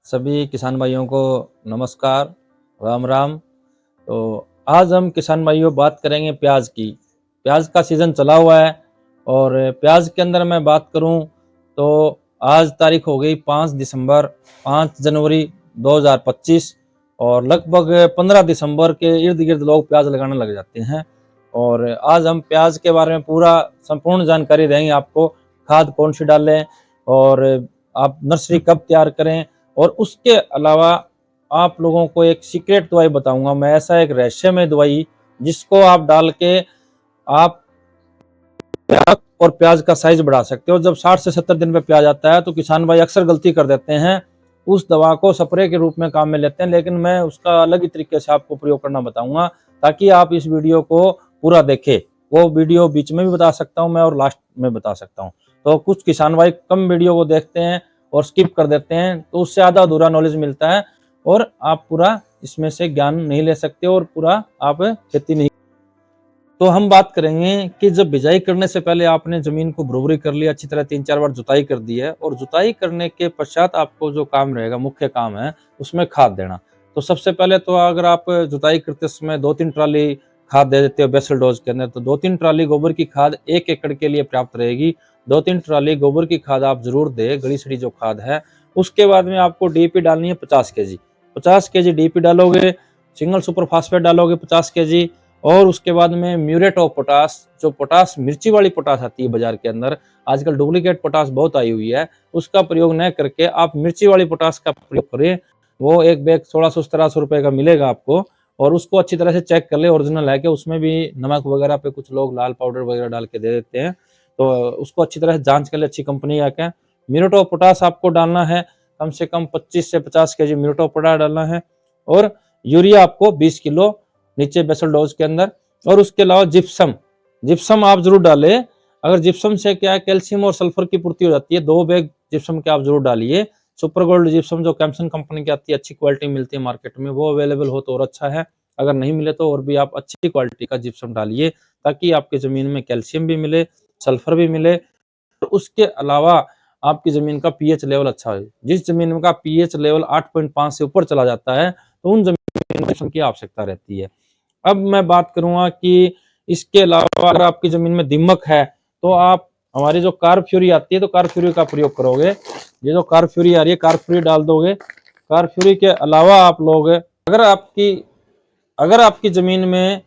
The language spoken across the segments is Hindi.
सभी किसान भाइयों को नमस्कार, राम राम। तो आज हम किसान भाइयों बात करेंगे प्याज की। प्याज का सीज़न चला हुआ है और प्याज के अंदर मैं बात करूं तो आज तारीख हो गई 5 दिसंबर 5 जनवरी 2025 और लगभग 15 दिसंबर के इर्द गिर्द लोग प्याज लगाने लग जाते हैं। और आज हम प्याज के बारे में पूरा संपूर्ण जानकारी देंगे आपको। खाद कौन सी डालें और आप नर्सरी कब तैयार करें, और उसके अलावा आप लोगों को एक सीक्रेट दवाई बताऊंगा मैं, ऐसा एक रहस्यमय दवाई जिसको आप डाल के आप प्याज और प्याज का साइज बढ़ा सकते हो। जब 60 से 70 दिन पे प्याज आता है तो किसान भाई अक्सर गलती कर देते हैं, उस दवा को स्प्रे के रूप में काम में लेते हैं, लेकिन मैं उसका अलग ही तरीके से आपको प्रयोग करना बताऊंगा ताकि आप इस वीडियो को पूरा देखें। वो वीडियो बीच में भी बता सकता हूं मैं और लास्ट में बता सकता हूं। तो कुछ किसान भाई कम वीडियो को देखते हैं और स्किप कर देते हैं, तो उससे आधा अधूरा नॉलेज मिलता है और आप पूरा इसमें से ज्ञान नहीं ले सकते और पूरा आप खेती नहीं। तो हम बात करेंगे कि जब बिजाई करने से पहले आपने जमीन को बरोबरी कर लिया, अच्छी तरह 3-4 बार जुताई कर दी है, और जुताई करने के पश्चात आपको जो काम रहेगा, मुख्य काम है उसमें खाद देना। तो सबसे पहले तो अगर आप जुताई करते समय 2-3 ट्राली खाद दे देते हो बेसल डोज के अंदर, तो 2-3 ट्राली गोबर की खाद 1 एकड़ के लिए पर्याप्त रहेगी। 2-3 ट्राली गोबर की खाद आप जरूर दे, गली सड़ी जो खाद है। उसके बाद में आपको डीपी डालनी है 50 केजी। 50 केजी डीपी डालोगे, सिंगल सुपर फास्फेट डालोगे 50 केजी, और उसके बाद में म्यूरेट ऑफ पोटास, जो पोटास मिर्ची वाली पोटास आती है बाजार के अंदर, आजकल डुप्लीकेट पोटास बहुत आई हुई है, उसका प्रयोग न करके आप मिर्ची वाली पोटास का प्रयोग करें। वो एक बैग 1600-1700 रुपए का मिलेगा आपको, और उसको अच्छी तरह से चेक कर ले, ओरिजिनल है कि उसमें भी नमक वगैरह पे कुछ लोग लाल पाउडर वगैरह डाल के दे देते हैं, तो उसको अच्छी तरह से जांच कर ले, अच्छी कंपनी आके। म्यूरेट ऑफ पोटास आपको डालना है, कम से कम 25 से 50 केजी म्यूरेट ऑफ पोटास डालना है, और यूरिया आपको 20 किलो नीचे बेसल डोज के अंदर। और उसके अलावा जिप्सम, जिप्सम आप जरूर डालें। अगर जिप्सम से क्या है, कैल्शियम और सल्फर की पूर्ति हो जाती है। 2 बैग जिप्सम के आप जरूर डालिए। सुपर गोल्ड जिप्सम जो कैम्सन कंपनी की आती है, अच्छी क्वालिटी मिलती है मार्केट में, वो अवेलेबल हो तो और अच्छा है। अगर नहीं मिले तो और भी आप अच्छी क्वालिटी का जिप्सम डालिए, ताकि आपकी जमीन में कैल्शियम भी मिले, सल्फर भी मिले। उसके अलावा आपकी जमीन का पीएच लेवल अच्छा हो। जिस जमीन का पीएच लेवल 8.5 से ऊपर चला जाता है तो उन जमीन में की आवश्यकता रहती है। अब मैं बात करूंगा कि इसके अलावा अगर आपकी जमीन में दीमक है तो आप हमारी जो कार्बफ्यूरी आती है, तो कार्बफ्यूरी का प्रयोग करोगे। ये जो कार्बफ्यूरी आ रही है, कार्बफ्यूरी डाल दोगे। कार्बफ्यूरी के अलावा आप लोग अगर आपकी जमीन में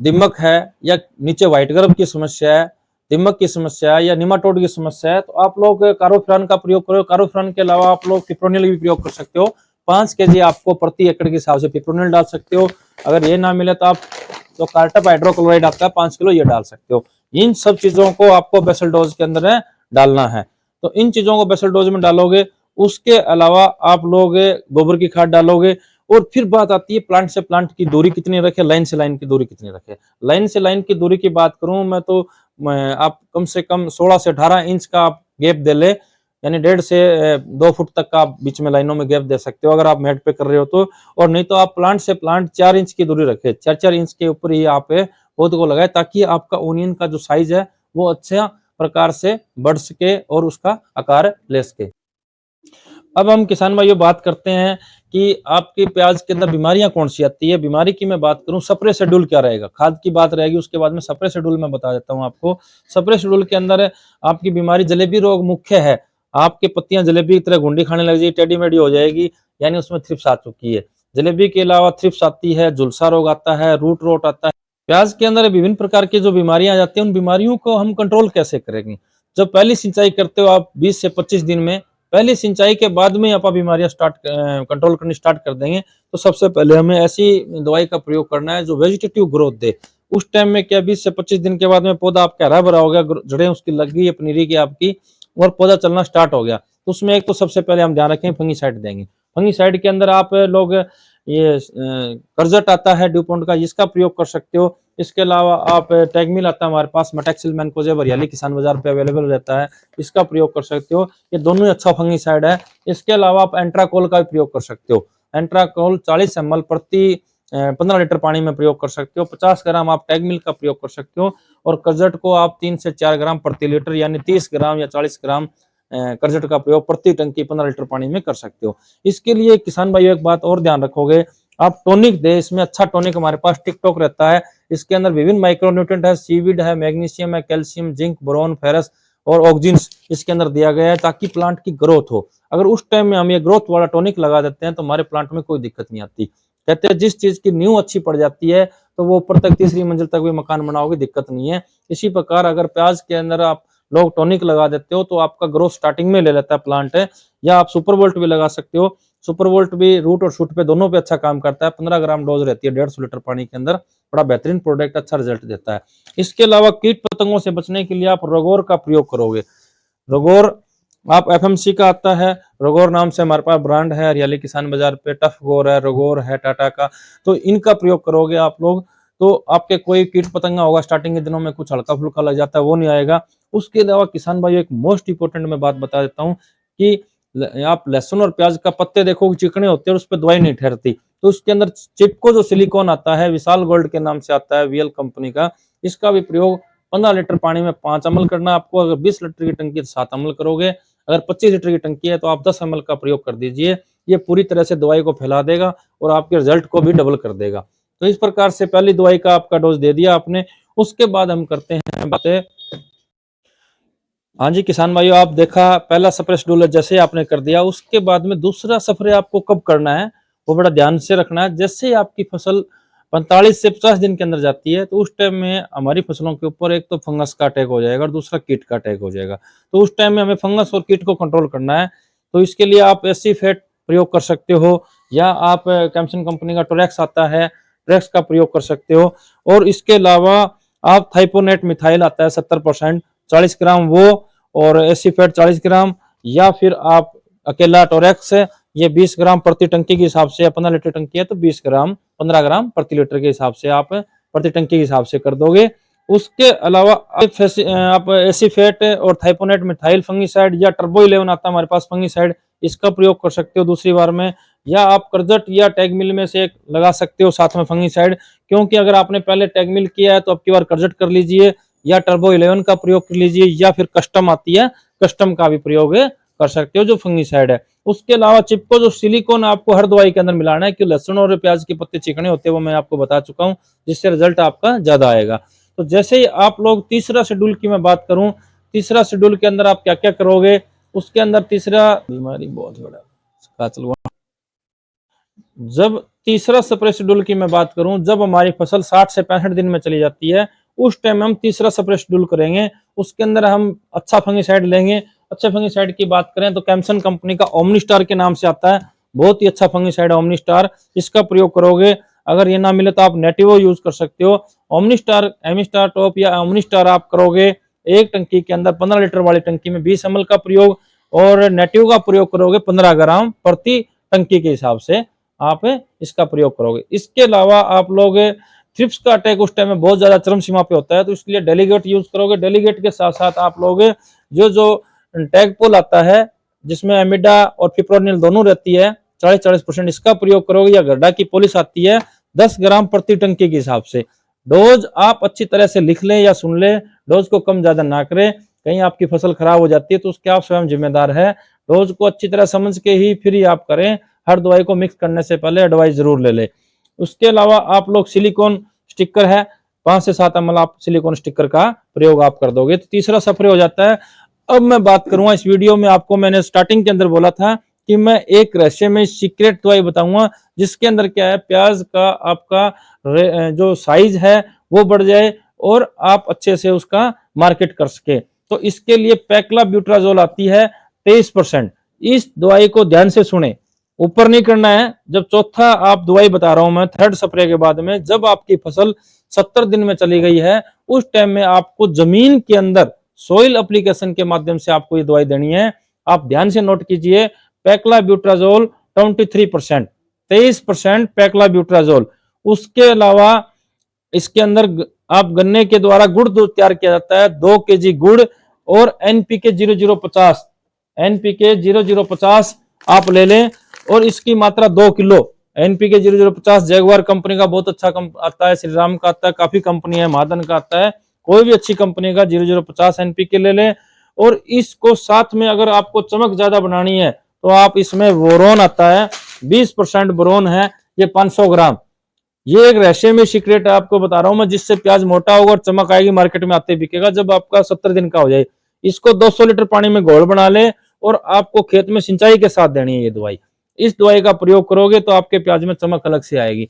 दीमक है या नीचे व्हाइट गर्भ की समस्या है, दीमक की समस्या है या निमाटोड की समस्या है, तो आप लोग कार्बोफ्यूरन का प्रयोग करो। कार्बोफ्यूरन के अलावा आप लोग पिप्रोनिल भी प्रयोग कर सकते हो। 5 केजी आपको प्रति एकड़ के हिसाब से पिप्रोनिल डाल सकते हो। अगर ये ना मिले तो आप जो कार्टप हाइड्रोक्लोराइड आता है 5 किलो, ये डाल सकते हो। इन सब चीजों को आपको बेसल डोज के अंदर डालना है। तो इन चीजों को बेसल डोज में डालोगे। उसके अलावा आप लोग गोबर की खाद डालोगे। और फिर बात आती है प्लांट से प्लांट की दूरी कितनी रखे, लाइन से लाइन की दूरी कितनी रखे। लाइन से लाइन की दूरी की बात करूं मैं तो आप कम से कम 16 से 18 इंच का आप गैप दे ले, यानी 1.5 से 2 फुट तक का आप बीच में लाइनों में गैप दे सकते हो अगर आप मैट पे कर रहे हो तो। और नहीं तो आप प्लांट से प्लांट 4 इंच की दूरी रखे, 4-4 इंच के ऊपर ही आप पौध को लगाए, ताकि आपका ओनियन का जो साइज है वो अच्छा प्रकार से बढ़ सके और उसका आकार ले सके। अब हम किसान भाइयों बात करते हैं कि आपकी प्याज के अंदर बीमारियां कौन सी आती है। बीमारी की मैं बात करूं, स्प्रे शेड्यूल क्या रहेगा, खाद की बात रहेगी, उसके बाद में स्प्रे शेड्यूल मैं बता देता हूं आपको। स्प्रे शेड्यूल के अंदर आपकी बीमारी जलेबी रोग मुख्य है। आपकी पत्तियां जलेबी की तरह गुंडी खाने लग जाएगी, टेढ़ी मेढ़ी हो जाएगी, यानी उसमें थ्रिप्स आ चुकी है। जलेबी के अलावा थ्रिप्स आती है, झुलसा रोग आता है, रूट रोट आता है। प्याज के अंदर विभिन्न प्रकार की जो बीमारियां आ जाती हैं, उन बीमारियों को हम कंट्रोल कैसे करेंगे। जब पहली सिंचाई करते हो आप 20 से 25 दिन में, पहली सिंचाई के बाद में आप बीमारियां कंट्रोल करनी स्टार्ट कर देंगे, तो सबसे पहले हमें ऐसी दवाई का प्रयोग करना है जो वेजिटेटिव ग्रोथ दे। उस टाइम में क्या 20 से 25 दिन के बाद में पौधा आपका हरा भरा हो गया, जड़ें उसकी लग गई है पनीरी की आपकी, और पौधा चलना स्टार्ट हो गया, तो उसमें एक तो सबसे पहले हम ध्यान रखें फंगीसाइड देंगे। फंगीसाइड के अंदर आप लोग ये करजट आता है ड्यूपॉन्ट का, इसका प्रयोग कर सकते हो। इसके अलावा आप टैगमिल आता है हमारे पास, मेटैक्सिल मैनकोजेब हरियाली किसान बाजार पे अवेलेबल रहता है, इसका प्रयोग कर सकते हो। ये दोनों ही अच्छा फंगीसाइड है। इसके अलावा आप एंट्राकोल का भी प्रयोग कर सकते हो। एंट्राकोल 40 ml प्रति 15 लीटर पानी में प्रयोग कर सकते हो। 50 ग्राम आप टैगमिल का प्रयोग कर सकते हो। और करजट को आप 3 से 4 ग्राम प्रति लीटर, यानी 30 ग्राम या 40 ग्राम करजट का प्रयोग प्रति टंकी 15 लीटर पानी में कर सकते हो। इसके लिए किसान भाइयों एक बात और ध्यान रखोगे, आप टॉनिक दे, इसमें अच्छा टॉनिक हमारे पास टिकटॉक रहता है। इसके अंदर विभिन्न माइक्रोन्यूट्रिएंट है, सीवीड है, मैग्नीशियम है, कैल्शियम, जिंक, बोरॉन, फेरस और ऑक्सीजन इसके अंदर दिया गया है ताकि प्लांट की ग्रोथ हो। अगर उस टाइम में हम ये ग्रोथ वाला टॉनिक लगा देते हैं तो हमारे प्लांट में कोई दिक्कत नहीं आती। कहते हैं जिस चीज की नींव अच्छी पड़ जाती है तो वो ऊपर तक तीसरी मंजिल तक भी मकान बनाओगे दिक्कत नहीं है। इसी प्रकार अगर प्याज के अंदर आप लोग टॉनिक लगा देते हो तो आपका ग्रोथ स्टार्टिंग में ले लेता है प्लांट है। या आप सुपर वोल्ट भी लगा सकते हो। सुपर वोल्ट भी रूट और शूट पे दोनों पे अच्छा काम करता है। 15 ग्राम डोज रहती है 150 लीटर पानी के अंदर। बड़ा बेहतरीन प्रोडक्ट, अच्छा रिजल्ट देता है। इसके अलावा कीट पतंगों से बचने के लिए आप रोगोर का प्रयोग करोगे। रोगोर आप एफएमसी का आता है, रोगोर नाम से हमारे पास ब्रांड है, हरियाली किसान बाजार पे टफ गोर है, रोगोर है टाटा का। तो इनका प्रयोग करोगे आप लोग तो आपके कोई कीट पतंगा होगा स्टार्टिंग के दिनों में कुछ हल्का फुल्का लग जाता है वो नहीं आएगा। उसके अलावा किसान भाई एक मोस्ट इंपोर्टेंट मैं बात बता देता हूँ कि आप लहसुन और प्याज का पत्ते देखो चिकने होते हैं और उस पर दवाई नहीं ठहरती। तो उसके अंदर चिपको जो सिलिकॉन आता है विशाल गोल्ड के नाम से आता है, वीएल कंपनी का, इसका भी प्रयोग 15 लीटर पानी में 5 ml करना आपको। अगर 20 लीटर की टंकी है तो 7 ml करोगे। अगर 25 लीटर की टंकी है तो आप 10 ml का प्रयोग कर दीजिए। ये पूरी तरह से दवाई को फैला देगा और आपके रिजल्ट को भी डबल कर देगा। तो इस प्रकार से पहली दवाई का आपका डोज दे दिया आपने। उसके बाद हम करते हैं बातें। हाँ जी किसान भाइयों, आप देखा पहला स्प्रे शेड्यूल जैसे आपने कर दिया, उसके बाद में दूसरा स्प्रे आपको कब करना है वो बड़ा ध्यान से रखना है। जैसे ही आपकी फसल 45 से 50 दिन के अंदर जाती है तो उस टाइम में हमारी फसलों के ऊपर एक तो फंगस का अटैक हो जाएगा और दूसरा कीट का अटैक हो जाएगा। तो उस टाइम में हमें फंगस और कीट को कंट्रोल करना है। तो इसके लिए आप एसी फेट प्रयोग कर सकते हो या आप कैम्सन कंपनी का टोरेक्स आता है, टोरेक्स का प्रयोग कर सकते हो। और इसके अलावा आप थाइपोनेट मिथाइल आता है 70%, 40 ग्राम वो, और एसीफेट 40 ग्राम, या फिर आप अकेला टोरेक्स है ये 20 ग्राम प्रति टंकी के हिसाब से। 15 लीटर टंकी है तो 20 ग्राम 15 ग्राम प्रति लीटर के हिसाब से आप प्रति टंकी के हिसाब से कर दोगे। उसके अलावा आप एसीफेट और थाइपोनेट मिथाइल फंगीसाइड या टर्बो 11 आता है हमारे पास फंगीसाइड, इसका प्रयोग कर सकते हो दूसरी बार में। या आप करजट या टैग मिल में से एक लगा सकते हो साथ में फंगीसाइड, क्योंकि अगर आपने पहले टैग मिल किया है तो अब की बार करजट कर लीजिए या टर्बो 11 का प्रयोग कर लीजिए, या फिर कस्टम आती है कस्टम का भी प्रयोग कर सकते हो जो फंगीसाइड है। उसके अलावा चिपको जो सिलिकॉन आपको हर दवाई के अंदर मिलाना है, कि लहसुन और प्याज के पत्ते चिकने होते हैं वो मैं आपको बता चुका हूं, जिससे रिजल्ट आपका ज्यादा आएगा। तो जैसे ही आप लोग तीसरा शेड्यूल की मैं बात करूं, तीसरा शेड्यूल के अंदर आप क्या क्या करोगे, उसके अंदर तीसरा बीमारी बहुत बड़ा जब तीसरा स्प्रे शेड्यूल की मैं बात करूं, जब हमारी फसल 60 से 65 दिन में चली जाती है उस टाइम हम तीसरा स्प्रे शेड्यूल करेंगे। उसके अंदर हम अच्छा फंगीसाइड लेंगे। अच्छे फंगीसाइड की बात करें तो कैम्सन कंपनी का ओमनीस्टार के नाम से आता है, बहुत ही अच्छा फंगीसाइड ओमनीस्टार, इसका प्रयोग करोगे। अगर ये ना मिले तो आप नेटिवो यूज कर सकते हो। ओमनीस्टार, एमिस्टार टॉप या ओमनीस्टार आप करोगे एक टंकी के अंदर 15 लीटर वाली टंकी में 20 ml का प्रयोग, और नेटिव का प्रयोग करोगे 15 ग्राम प्रति टंकी के हिसाब से आप इसका प्रयोग करोगे। इसके अलावा आप लोग थ्रिप्स का अटैक उस टाइम में बहुत ज्यादा चरम सीमा पे होता है तो इसलिए डेलीगेट यूज करोगे। डेलीगेट के साथ साथ आप लोग जो टैगपोल आता है जिसमें एमिडा और फिप्रोनिल दोनों रहती है 40-40%, इसका प्रयोग करोगे। या गड्ढा की पॉलिश आती है 10 ग्राम प्रति टंकी के हिसाब से। डोज आप अच्छी तरह से लिख लें या सुन लें, डोज को कम ज्यादा ना करें, कहीं आपकी फसल खराब हो जाती है तो उसके आप स्वयं जिम्मेदार है। डोज को अच्छी तरह समझ के ही फिर ही आप करें। हर दवाई को मिक्स करने से पहले एडवाइस जरूर ले ले। उसके अलावा आप लोग सिलिकॉन स्टिकर है 5 से 7 ml आप सिलिकॉन स्टिकर का प्रयोग आप कर दोगे तो तीसरा स्प्रे हो जाता है। अब मैं बात करूंगा इस वीडियो में, आपको मैंने स्टार्टिंग के अंदर बोला था कि मैं एक रहस्य में सीक्रेट दवाई बताऊंगा जिसके अंदर क्या है, प्याज का आपका जो साइज है वो बढ़ जाए और आप अच्छे से उसका मार्केट कर सके। तो इसके लिए पैक्ला ब्यूट्राजोल आती है 23%। इस दवाई को ध्यान से सुने, ऊपर नहीं करना है। जब चौथा आप दवाई बता रहा हूं मैं, थर्ड स्प्रे के बाद में जब आपकी फसल 70 दिन में चली गई है उस टाइम में आपको जमीन के अंदर सोइल एप्लीकेशन के माध्यम से आपको ये दवाई देनी है। आप ध्यान से नोट कीजिए, पैक्ला ब्यूट्राजोल 23%, 23% पैक्ला ब्यूट्राजोल। उसके अलावा इसके अंदर आप गन्ने के द्वारा गुड़ तैयार किया जाता है 2 kg गुड़, और एनपीके 0050, एनपीके 0050 आप ले लें और इसकी मात्रा 2 किलो। एनपीके 0050 जैगवार कंपनी का बहुत अच्छा आता है, श्री राम का आता है, काफी कंपनी है, महादन का आता है, कोई भी अच्छी कंपनी का 0050 एनपीके ले लें। और इसको साथ में अगर आपको चमक ज्यादा बनानी है तो आप इसमें बोरोन आता है, 20% बोरोन है, ये 500 ग्राम। ये एक रहस्यमय सीक्रेट है, आपको बता रहा हूं मैं, जिससे प्याज मोटा होगा और चमक आएगी, मार्केट में आते बिकेगा जब आपका 70 दिन का हो जाए। इसको 200 लीटर पानी में घोल बना ले और आपको खेत में सिंचाई के साथ देनी है ये दवाई। इस दवाई का प्रयोग करोगे तो आपके प्याज में चमक अलग से आएगी।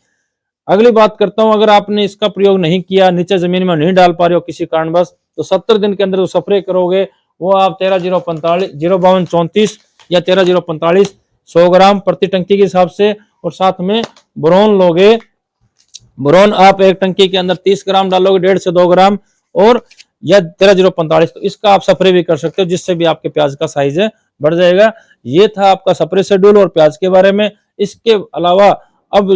अगली बात करता हूं, अगर आपने इसका प्रयोग नहीं किया, नीचे जमीन में नहीं डाल पा रहे हो किसी कारणवश, तो 70 दिन के अंदर जो स्प्रे करोगे वो आप 13-0-45-052-34 या 13-0-45 100 ग्राम प्रति टंकी के हिसाब से, और साथ में बोरोन लोगे। बोरोन आप एक टंकी के अंदर 30 ग्राम डालोगे, 1.5 से 2 ग्राम, और या 13-0-45, तो इसका आप स्प्रे भी कर सकते हो, जिससे भी आपके प्याज का साइज बढ़ जाएगा। ये था आपका स्प्रे शेड्यूल और प्याज के बारे में। इसके अलावा अब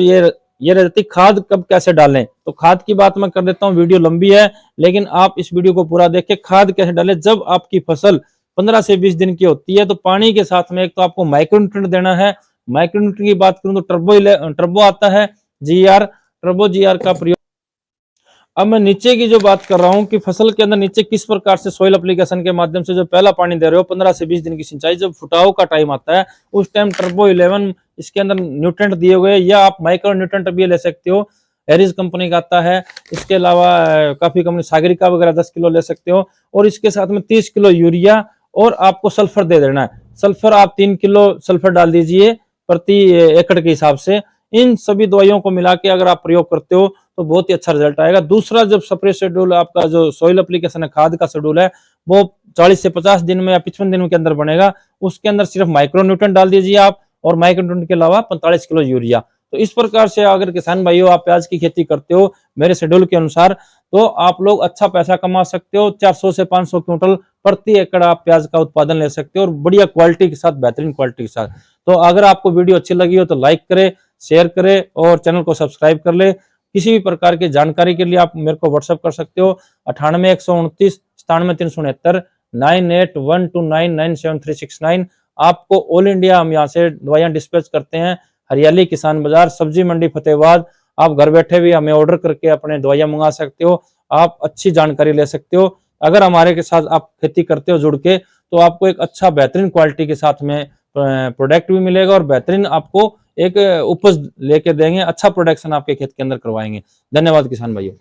ये रहती खाद कब कैसे डालें, तो खाद की बात मैं कर देता हूँ, वीडियो लंबी है लेकिन आप इस वीडियो को पूरा देख के खाद कैसे डालें। जब आपकी फसल 15 से 20 दिन की होती है तो पानी के साथ में एक तो आपको माइक्रोन्यूट्रिएंट देना है। माइक्रोन्यूट्रिएंट की बात करूं तो टर्बो आता है, टर्बो जीआर का प्रयोग। अब मैं नीचे की जो बात कर रहा हूं कि फसल के अंदर नीचे किस प्रकार से सॉइल एप्लीकेशन के माध्यम से जो पहला पानी दे रहे हो 15 से 20 दिन की सिंचाई, जब फुटाव का टाइम आता है उस टाइम टर्बो 11 इसके अंदर न्यूट्रेंट दिए हुए, या आप माइक्रो न्यूट्रेंट भी ले सकते हो, एरिज कंपनी का आता है। इसके अलावा काफी कंपनी सागरिका वगैरह 10 किलो ले सकते हो, और इसके साथ में 30 किलो यूरिया, और आपको सल्फर दे देना है। सल्फर आप 3 किलो सल्फर डाल दीजिए प्रति एकड़ के हिसाब से। इन सभी दवाइयों को मिला के अगर आप प्रयोग करते हो तो बहुत ही अच्छा रिजल्ट आएगा। दूसरा, जब स्प्रे शेड्यूल आपका जो सॉइल एप्लीकेशन है, खाद का शेड्यूल है, वो 40 से 50 दिन में या 55 दिन के अंदर बनेगा। उसके अंदर सिर्फ माइक्रोन्यूट्रेंट डाल दीजिए आप, और माइक्रोन्यूट्रेंट के अलावा 45 किलो यूरिया। तो इस प्रकार से अगर किसान भाइयों आप प्याज की खेती करते हो मेरे शेड्यूल के अनुसार, तो आप लोग अच्छा पैसा कमा सकते हो। 400 से 500 क्विंटल प्रति एकड़ आप प्याज का उत्पादन ले सकते हो, और बढ़िया क्वालिटी के साथ, बेहतरीन क्वालिटी के साथ। तो अगर आपको वीडियो अच्छी लगी हो तो लाइक करें, शेयर करें और चैनल को सब्सक्राइब कर ले। किसी भी प्रकार की जानकारी के लिए आप मेरे को व्हाट्सएप कर सकते हो 98-129-97-369 9812997369। आपको ऑल इंडिया हम यहाँ से दवाइयाँ डिस्पैच करते हैं। हरियाली किसान बाजार, सब्जी मंडी फतेहाबाद। आप घर बैठे भी हमें ऑर्डर करके अपने दवाइयाँ मंगा सकते हो। आप अच्छी जानकारी ले सकते हो। अगर हमारे के साथ आप खेती करते हो जुड़ के, तो आपको एक अच्छा बेहतरीन क्वालिटी के साथ में प्रोडक्ट भी मिलेगा, और बेहतरीन आपको एक उपज लेके देंगे, अच्छा प्रोडक्शन आपके खेत के अंदर करवाएंगे। धन्यवाद किसान भाइयों।